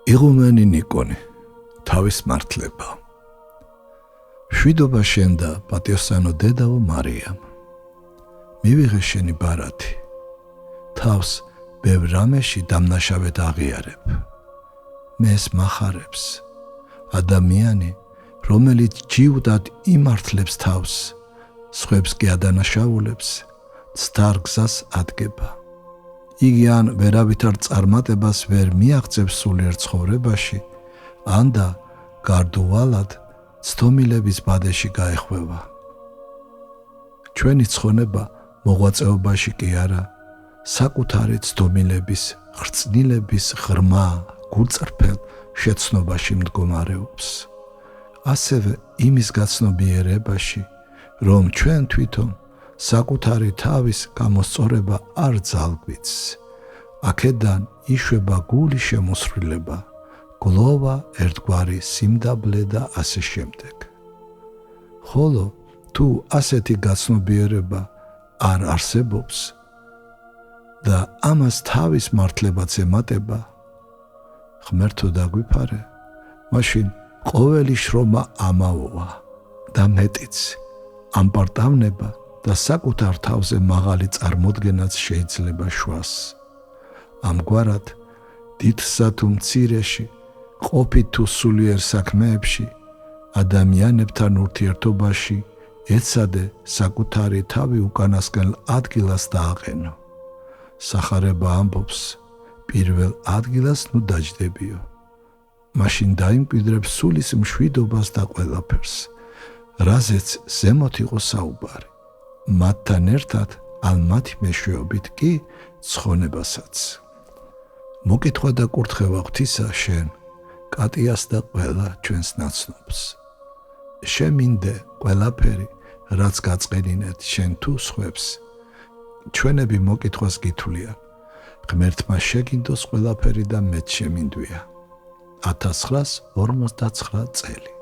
იღუმენი ნიკონი, თავის მართლება. შვიდობა შენ და პატიოსანო დედაო მარიამ. მივიღე შენი ბარათი. თავს ბევრ რამეში დამნაშავედ აღიარებ. მეს მახარებს. ადამიანი, რომელიც ჯიუდად იმართლებს თავს, სხვებს კი ადანაშაულებს, ცდარ გზას ადგება. იგი ან ვერავითარ წარმატებას ვერ მიაღწევს სულიერ ცხოვრებაში, ან და გარდუვალად ცდომილების ბადეში გაეხვევა. ჩვენი ცხონება მოღვაწეობაში კი არა, საკუთარი ცდომილების, ხრწნილების ღრმა, გულწრფელ შეცნობაში მდგომარეობს. ასევე იმის გაცნობიერებაში, რომ ჩვენ თვითონ საკუთარი თავის გამოსწორება არ ძალგვიც. აქედან იშვება გულის შემოსვლილება, გლოვა ერთგვარი სიმდაბლე და ასე შემდეგ. ხოლო თუ ასეთი გაცნობიერება არ არსებობს და ამას თავის მართლებაც ემატება, ღმერთო დაგვიფარე, მაშინ ყოველი შრომა ამაოა და მეტიც, ამპარტავნება და საკუთარ თავზე მაღალი წარმოდგენაც შეიძლება შვას. ამგვარად, დიდსა თუ მცირეში, ყოფით თუ სულიერ საქმეებში, ადამიანებთან ურთიერთობაში ეცადე საკუთარი თავი უკანასკნელ ადგილას დააყენო. სახარება ამბობს, პირველ ადგილას ნუ დაჯდებიო. მაშინ დაიმკვიდრებ სულის მშვიდობას და ყველაფერს, რაზეც ზემოთ იყო საუბარი. მათთან ერთად ან მათი მეშვეობით კი ცხონებასაც. მოკითხვა და კურთხევა ღვთისა შენ, კატიას და ყველა ჩვენს ნაცნობს. შემინდე ყველაფერი, რაც გაწყენინეთ შენ თუ სხვებს. ჩვენები მოკითხვას გითვლიან, ღმერთმა შეგინდოს ყველაფერი და მეც შემინდვია. 1949 წელი.